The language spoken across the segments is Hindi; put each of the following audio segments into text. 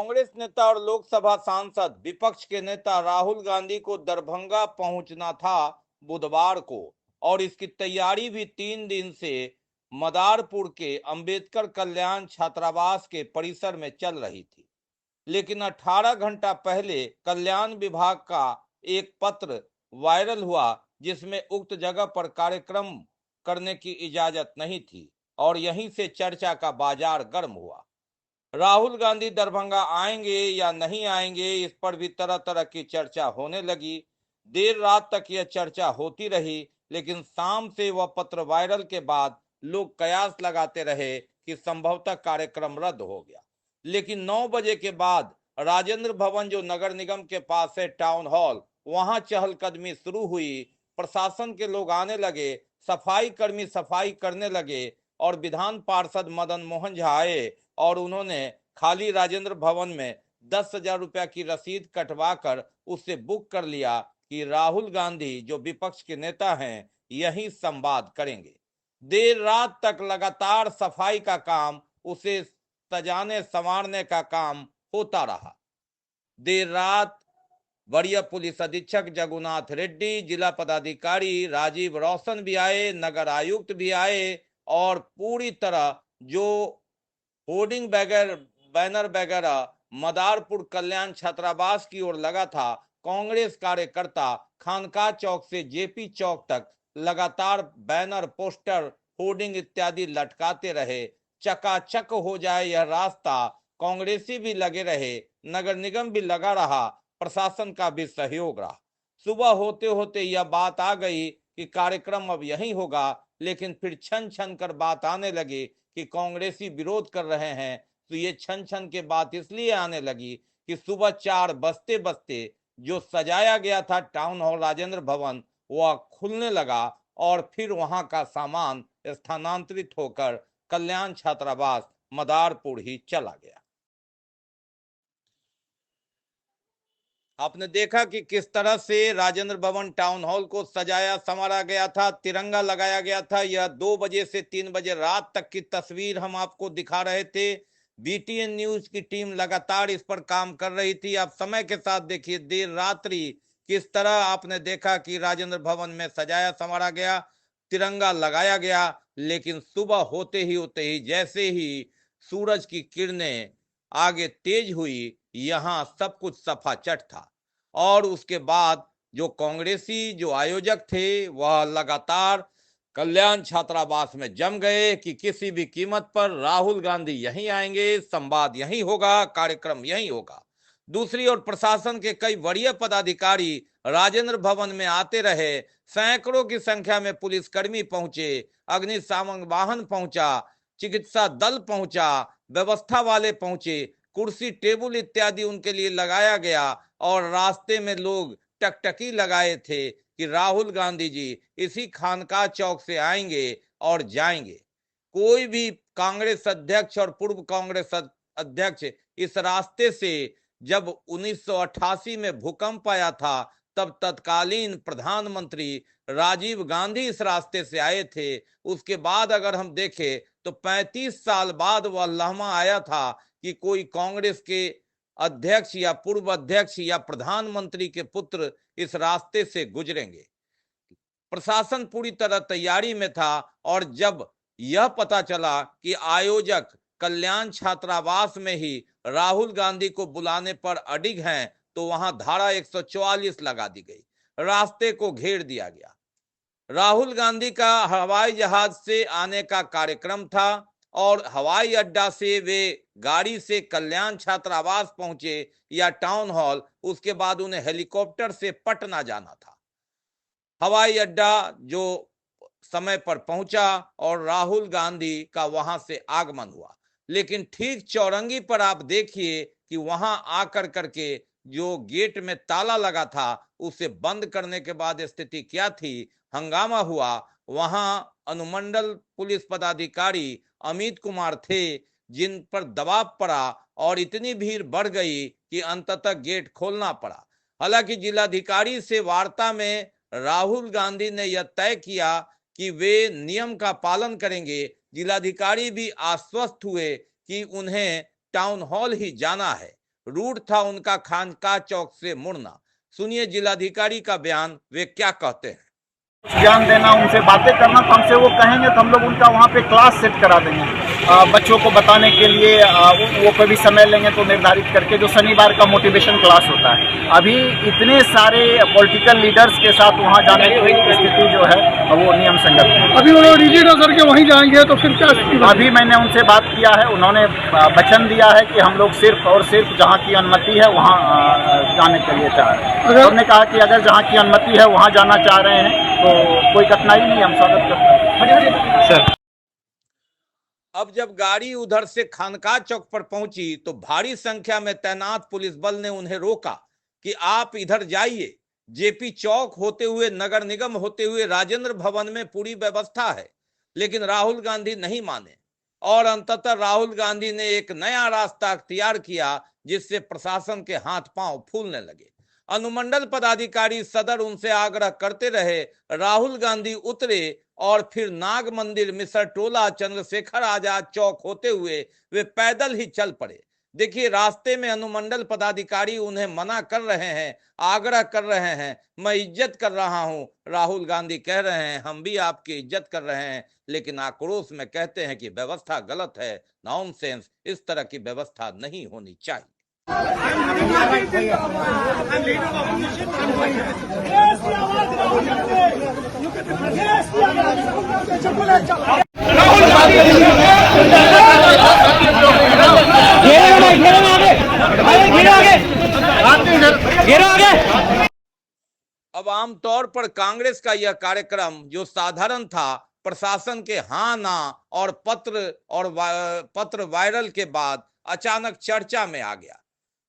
कांग्रेस नेता और लोकसभा सांसद विपक्ष के नेता राहुल गांधी को दरभंगा पहुंचना था बुधवार को। और इसकी तैयारी भी 3 दिन से मदारपुर के अंबेडकर कल्याण छात्रावास के परिसर में चल रही थी। लेकिन 18 घंटा पहले कल्याण विभाग का एक पत्र वायरल हुआ जिसमें उक्त जगह पर कार्यक्रम करने की इजाजत नहीं थी और यहीं से चर्चा का बाजार गर्म हुआ। राहुल गांधी दरभंगा आएंगे या नहीं आएंगे, इस पर भी तरह तरह की चर्चा होने लगी। देर रात तक यह चर्चा होती रही, लेकिन शाम से वह पत्र वायरल के बाद लोग कयास लगाते रहे कि संभवतः कार्यक्रम रद्द हो गया। लेकिन 9 बजे के बाद राजेंद्र भवन, जो नगर निगम के पास है, टाउन हॉल, वहां चहलकदमी शुरू हुई। प्रशासन के लोग आने लगे, सफाई कर्मी सफाई करने लगे और विधान पार्षद मदन मोहन झा आए और उन्होंने खाली राजेंद्र भवन में 10,000 रुपया की रसीद कटवाकर उससे बुक कर लिया कि राहुल गांधी, जो विपक्ष के नेता हैं, यही संवाद करेंगे। देर रात तक लगातार सफाई का काम, उसे सजाने संवारने का काम होता रहा। देर रात वरीय पुलिस अधीक्षक जगुनाथ रेड्डी, जिला पदाधिकारी राजीव रोशन भी आए, नगर आयुक्त भी आए और पूरी तरह जो होर्डिंग बैनर वगैरह मदारपुर कल्याण छात्रावास की ओर लगा था, कांग्रेस कार्यकर्ता खानका चौक से जेपी चौक तक लगातार बैनर, पोस्टर, होर्डिंग इत्यादि लटकाते रहे। चकाचक हो जाए यह रास्ता, कांग्रेसी भी लगे रहे, नगर निगम भी लगा रहा, प्रशासन का भी सहयोग रहा। सुबह होते होते यह बात आ गई कि कार्यक्रम अब यही होगा, लेकिन फिर छन छन कर बात आने लगी कि कांग्रेसी विरोध कर रहे हैं। तो ये छन छन के बात इसलिए आने लगी कि सुबह 4 बजते बजते जो सजाया गया था टाउन हॉल राजेंद्र भवन, वह खुलने लगा और फिर वहां का सामान स्थानांतरित होकर कल्याण छात्रावास मदारपुर ही चला गया। आपने देखा कि किस तरह से राजेंद्र भवन टाउन हॉल को सजाया संवारा गया था, तिरंगा लगाया गया था। यह 2 बजे से 3 बजे रात तक की तस्वीर हम आपको दिखा रहे थे। बीटीएन न्यूज की टीम लगातार इस पर काम कर रही थी। आप समय के साथ देखिए, देर रात्रि किस तरह आपने देखा कि राजेंद्र भवन में सजाया संवारा गया, तिरंगा लगाया गया। लेकिन सुबह होते ही जैसे ही सूरज की किरणें आगे तेज हुई, यहां सब कुछ सफाचट था। और उसके बाद जो कांग्रेसी जो आयोजक थे, वह लगातार कल्याण छात्रावास में जम गए कि किसी भी कीमत पर राहुल गांधी यहीं आएंगे, संवाद यहीं होगा, कार्यक्रम यहीं होगा। दूसरी ओर प्रशासन के कई वरीय पदाधिकारी राजेंद्र भवन में आते रहे। सैकड़ों की संख्या में पुलिसकर्मी पहुंचे, अग्निशामक वाहन पहुंचा, चिकित्सा दल पहुंचा, व्यवस्था वाले पहुंचे, कुर्सी टेबल इत्यादि उनके लिए लगाया गया और रास्ते में लोग टकटकी लगाए थे कि राहुल गांधी जी इसी खानका चौक से आएंगे और जाएंगे। कोई भी कांग्रेस अध्यक्ष और पूर्व कांग्रेस अध्यक्ष इस रास्ते से, जब 1988 में भूकंप आया था, तब तत्कालीन प्रधानमंत्री राजीव गांधी इस रास्ते से आए थे। उसके बाद अगर हम देखें तो 35 साल बाद वह लम्हा आया था कि कोई कांग्रेस के अध्यक्ष या पूर्व अध्यक्ष या प्रधानमंत्री के पुत्र इस रास्ते से गुजरेंगे। प्रशासन पूरी तरह तैयारी में था और जब यह पता चला कि आयोजक कल्याण छात्रावास में ही राहुल गांधी को बुलाने पर अडिग हैं, तो वहां धारा 144 लगा दी गई, रास्ते को घेर दिया गया। राहुल गांधी का हवाई जहाज से आने का कार्यक्रम था और हवाई अड्डा से वे गाड़ी से कल्याण छात्रावास पहुंचे या टाउन हॉल, उसके बाद उन्हें हेलीकॉप्टर से पटना जाना था। हवाई अड्डा जो समय पर पहुंचा और राहुल गांधी का वहां से आगमन हुआ। लेकिन ठीक चौरंगी पर आप देखिए कि वहां आकर करके जो गेट में ताला लगा था, उसे बंद करने के बाद स्थिति क्या थी, हंगामा हुआ। वहां अनुमंडल पुलिस पदाधिकारी अमित कुमार थे, जिन पर दबाव पड़ा और इतनी भीड़ बढ़ गई कि अंततः गेट खोलना पड़ा। हालांकि जिलाधिकारी से वार्ता में राहुल गांधी ने यह तय किया कि वे नियम का पालन करेंगे। जिलाधिकारी भी आश्वस्त हुए कि उन्हें टाउन हॉल ही जाना है रूट था उनका खानका चौक से मुड़ना। सुनिए जिलाधिकारी का बयान, वे क्या कहते हैं। ज्ञान देना, उनसे बातें करना, तो हमसे वो कहेंगे तो हम लोग उनका वहाँ पे क्लास सेट करा देंगे बच्चों को बताने के लिए। वो कभी समय लेंगे तो निर्धारित करके, जो शनिवार का मोटिवेशन क्लास होता है। अभी इतने सारे पॉलिटिकल लीडर्स के साथ वहाँ जाने की स्थिति जो है वो नियम संगत है। अभी वो रिजिड होकर के वहीं जाएंगे तो फिर क्या? अभी मैंने उनसे बात किया है, उन्होंने वचन दिया है कि हम लोग सिर्फ और सिर्फ जहाँ की अनुमति है वहाँ जाने के लिए चाह रहे हैं। उन्होंने कहा कि अगर जहाँ की अनुमति है वहाँ जाना चाह रहे हैं तो कोई कठिनाई नहीं, हम स्वागत करते हैं सर। अब जब गाड़ी उधर से खानका चौक पर पहुंची तो भारी संख्या में तैनात पुलिस बल ने उन्हें रोका कि आप इधर जाइए। जेपी चौक होते हुए, नगर निगम होते हुए राजेंद्र भवन में पूरी व्यवस्था है। लेकिन राहुल गांधी नहीं माने और अंततः राहुल गांधी ने एक नया रास्ता अख्तियार किया, जिससे प्रशासन के हाथ पांव फूलने लगे। अनुमंडल पदाधिकारी सदर उनसे आग्रह करते रहे, राहुल गांधी उतरे और फिर नाग मंदिर, मिसर टोला, चंद्रशेखर आजाद चौक होते हुए वे पैदल ही चल पड़े। देखिए, रास्ते में अनुमंडल पदाधिकारी उन्हें मना कर रहे हैं, आग्रह कर रहे हैं, मैं इज्जत कर रहा हूं। राहुल गांधी कह रहे हैं हम भी आपकी इज्जत कर रहे हैं, लेकिन आक्रोश में कहते हैं कि व्यवस्था गलत है, नॉनसेंस, इस तरह की व्यवस्था नहीं होनी चाहिए। अब आमतौर पर कांग्रेस का यह कार्यक्रम जो साधारण था, प्रशासन के हाँ ना और पत्र वायरल के बाद अचानक चर्चा में आ गया।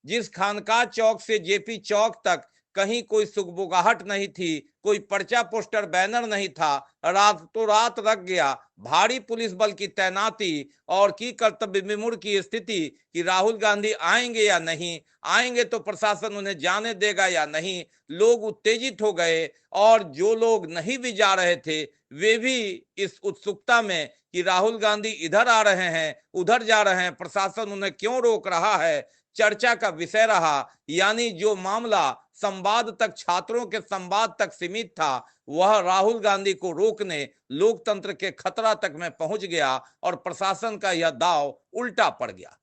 जिस खानका चौक से जेपी चौक तक कहीं कोई सुगबुगाहट नहीं थी, कोई पर्चा पोस्टर बैनर नहीं था, रातों रात रख गया। भारी पुलिस बल की तैनाती और की कर्तव्य विमूढ़ की स्थिति कि राहुल गांधी आएंगे या नहीं आएंगे, तो प्रशासन उन्हें जाने देगा या नहीं। लोग उत्तेजित हो गए और जो लोग नहीं भी जा रहे थे वे भी इस उत्सुकता में कि राहुल गांधी इधर आ रहे हैं, उधर जा रहे हैं, प्रशासन उन्हें क्यों रोक रहा है, चर्चा का विषय रहा। यानी जो मामला संवाद तक, छात्रों के संवाद तक सीमित था, वह राहुल गांधी को रोकने लोकतंत्र के खतरा तक में पहुंच गया और प्रशासन का यह दांव उल्टा पड़ गया।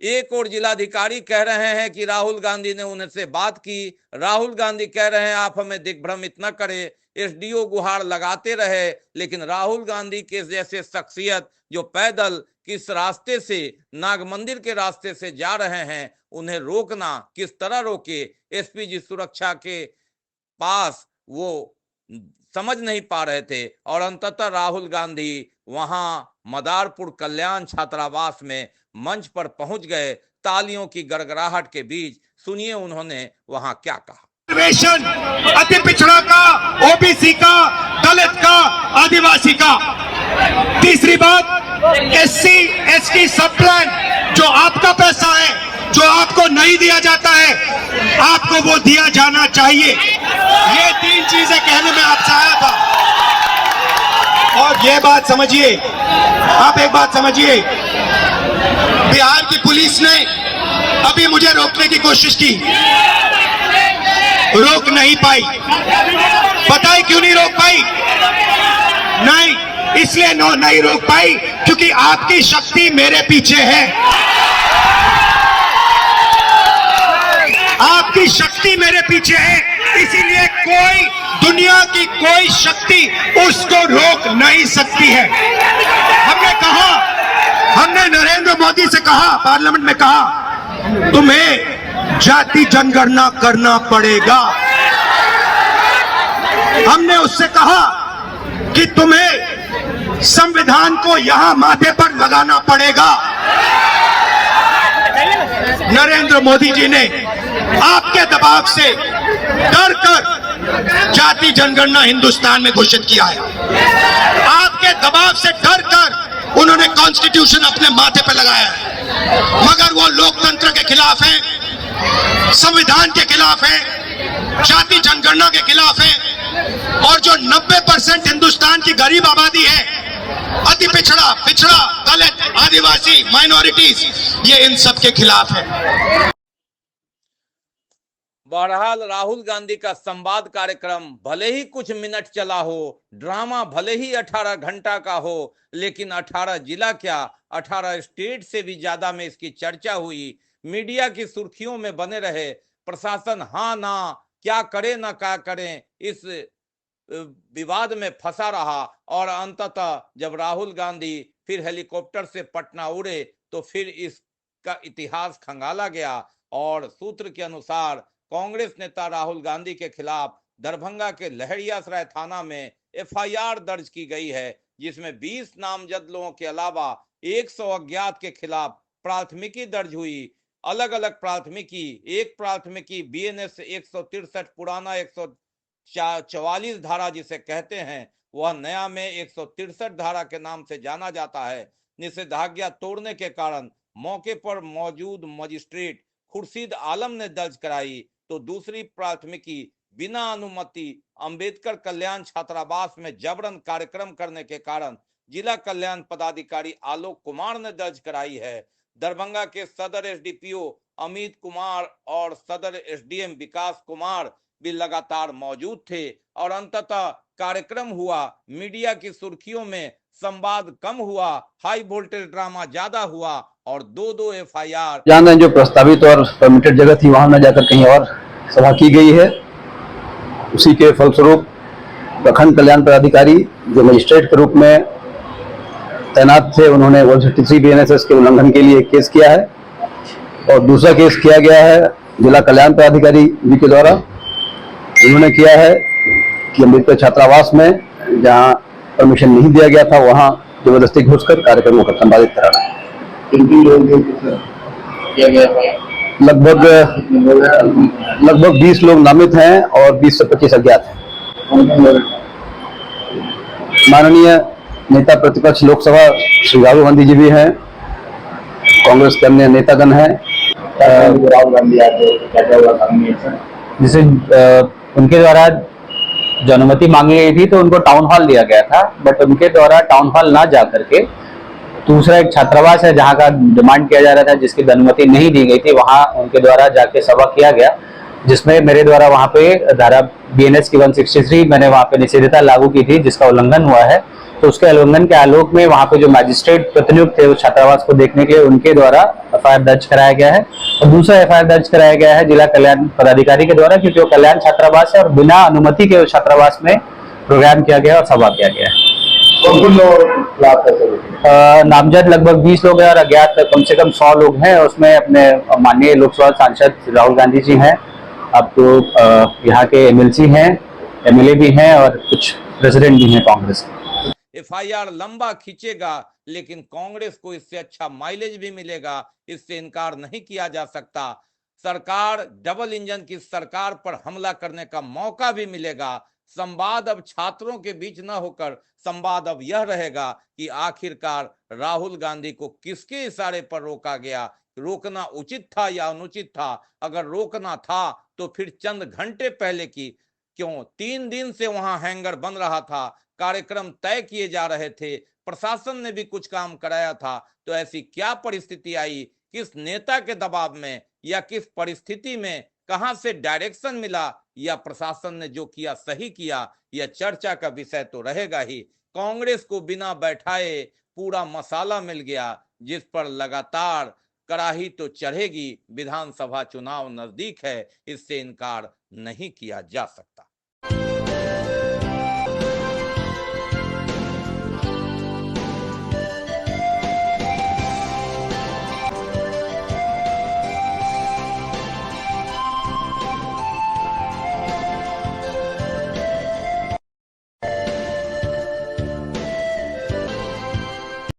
एक और जिलाधिकारी कह रहे हैं कि राहुल गांधी ने उनसे बात की। राहुल गांधी कह रहे हैं आप हमें दिग्भ्रमित न करें। एसडीओ गुहार लगाते रहे, लेकिन राहुल गांधी के जैसे शख्सियत जो पैदल किस रास्ते से, नाग मंदिर के रास्ते से जा रहे हैं, उन्हें रोकना किस तरह रोके, एसपीजी सुरक्षा के पास वो समझ नहीं पा रहे थे। और अंततः राहुल गांधी वहां मदारपुर कल्याण छात्रावास में मंच पर पहुंच गए। तालियों की गड़गड़ाहट के बीच सुनिए उन्होंने वहां क्या कहा। अति पिछड़ा का, ओबीसी का, दलित का, आदिवासी का। तीसरी बात, एससी एसटी सब प्लान जो आपका पैसा है, जो आपको नहीं दिया जाता है, आपको वो दिया जाना चाहिए। ये तीन चीजें कहने में आपसे आया था। और ये बात समझिए, आप एक बात समझिए, बिहार की पुलिस ने अभी मुझे रोकने की कोशिश की, रोक नहीं पाई। पता है क्यों नहीं रोक पाई? नहीं, इसलिए नहीं रोक पाई क्योंकि आपकी शक्ति मेरे पीछे है। आपकी शक्ति मेरे पीछे है, इसीलिए कोई, दुनिया की कोई शक्ति उसको रोक नहीं सकती है। हमने कहा, हमने नरेंद्र मोदी से कहा, पार्लियामेंट में कहा, तुम्हें जाति जनगणना करना पड़ेगा। हमने उससे कहा कि तुम्हें संविधान को यहां माथे पर लगाना पड़ेगा। नरेंद्र मोदी जी ने आपके दबाव से डर कर जाति जनगणना हिंदुस्तान में घोषित किया है। आपके दबाव से डर कर उन्होंने कॉन्स्टिट्यूशन अपने माथे पर लगाया है। मगर वो लोकतंत्र के खिलाफ है, संविधान के खिलाफ है, जाति जनगणना के खिलाफ है। और जो 90% हिंदुस्तान की गरीब आबादी है, अति पिछड़ा, दलित, आदिवासी, माइनॉरिटीज, ये इन सब के खिलाफ है। बहरहाल राहुल गांधी का संवाद कार्यक्रम भले ही कुछ मिनट चला हो, ड्रामा भले ही 18 घंटा का हो, लेकिन 18 जिला क्या 18 स्टेट से भी ज्यादा में इसकी चर्चा हुई, मीडिया की सुर्खियों में बने रहे। प्रशासन हाँ ना क्या करे ना क्या करें इस विवाद में फंसा रहा, और अंततः जब राहुल गांधी फिर हेलीकॉप्टर से पटना उड़े तो फिर इसका इतिहास खंगाला गया। और सूत्र के अनुसार कांग्रेस नेता राहुल गांधी के खिलाफ दरभंगा के लहरियासराय थाना में एफआईआर दर्ज की गई है, जिसमें 20 नामजद लोगों के अलावा 100 अज्ञात के खिलाफ प्राथमिकी दर्ज हुई। अलग अलग प्राथमिकी, एक प्राथमिकी बीएनएस 163 पुराना 144 धारा जिसे कहते हैं, वह नया में 163 धारा के नाम से जाना जाता है। निषेधाज्ञा तोड़ने के कारण मौके पर मौजूद मजिस्ट्रेट खुर्शीद आलम ने दर्ज कराई, तो दूसरी प्राथमिकी बिना अनुमति अंबेडकर कल्याण छात्रावास में जबरन कार्यक्रम करने के कारण जिला कल्याण पदाधिकारी आलोक कुमार ने दर्ज कराई है। दरभंगा के सदर एसडीपीओ अमित कुमार और सदर एसडीएम विकास कुमार भी लगातार मौजूद थे, और अंततः कार्यक्रम हुआ। मीडिया की सुर्खियों में संवाद कम हुआ, हाई वोल्टेज ड्रामा ज्यादा हुआ, और 2-2 एफआईआर। जान रहे हैं जो प्रस्तावित और परमिटेड जगह थी वहां न जाकर कहीं और सभा की गई है। उसी के फलस्वरूप प्रखंड कल्याण पदाधिकारी जो मजिस्ट्रेट के रूप में तैनात थे, उन्होंने 163 बीएनएसएस के उल्लंघन के लिए केस किया है, और दूसरा केस किया गया है जिला कल्याण पदाधिकारी जी के द्वारा। उन्होंने किया है कि अम्बेडकर छात्रावास में जहां परमिशन नहीं दिया गया था वहां जबरदस्ती घुसकर कार्यक्रमों को संपादित कराना है। लगभग 20 लोग नामित हैं और 20 से 25 अज्ञात हैं। माननीय नेता प्रतिपक्ष लोकसभा श्री राहुल गांधी जी भी हैं, कांग्रेस के अन्य नेतागण हैं। राहुल गांधी जिसे उनके द्वारा जो अनुमति मांगी गई थी तो उनको टाउन हॉल दिया गया था, बट उनके द्वारा टाउन हॉल ना जा करके दूसरा एक छात्रावास है जहां का डिमांड किया जा रहा था, जिसकी अनुमति नहीं दी गई थी, वहां उनके द्वारा जाके सभा किया गया, जिसमें मेरे द्वारा वहां पे धारा बीएनएस की 163 मैंने वहां पे निषेधता लागू की थी, जिसका उल्लंघन हुआ है। तो उसके उल्लंघन के आलोक में वहां पे जो मैजिस्ट्रेट प्रतिनियुक्त थे उस छात्रावास को देखने के लिए उनके द्वारा एफआईआर दर्ज कराया गया है, और दूसरा एफआईआर दर्ज कराया गया है जिला कल्याण पदाधिकारी के द्वारा, क्योंकि वो कल्याण छात्रावास है और बिना अनुमति के उस छात्रावास में प्रोग्राम किया गया और सभा किया गया है। नामजद लगभग 20 लोग हैं और अज्ञात कम से कम 100 लोग हैं। उसमें अपने माननीय लोकसभा सांसद राहुल गांधी जी हैं, अब तो यहाँ के एमएलसी हैं, एमएलए भी हैं और कुछ प्रेसिडेंट भी हैं कांग्रेस के। एफआईआर लंबा खींचेगा, लेकिन कांग्रेस को इससे अच्छा माइलेज भी मिलेगा, इससे इनकार नहीं किया जा सकता। सरकार डबल इंजन की सरकार पर हमला करने का मौका भी मिलेगा। संवाद अब छात्रों के बीच न होकर संवाद अब यह रहेगा कि आखिरकार राहुल गांधी को किसके इशारे पर रोका गया, रोकना उचित था या अनुचित था। अगर रोकना था तो फिर चंद घंटे पहले की क्यों, 3 दिन से वहां हैंगर बन रहा था, कार्यक्रम तय किए जा रहे थे, प्रशासन ने भी कुछ काम कराया था, तो ऐसी क्या परिस्थिति आई, किस नेता के दबाव में या किस परिस्थिति में, कहां से डायरेक्शन मिला, या प्रशासन ने जो किया सही किया, यह चर्चा का विषय तो रहेगा ही। कांग्रेस को बिना बैठाए पूरा मसाला मिल गया, जिस पर लगातार कड़ाही तो चढ़ेगी। विधानसभा चुनाव नजदीक है, इससे इनकार नहीं किया जा सकता।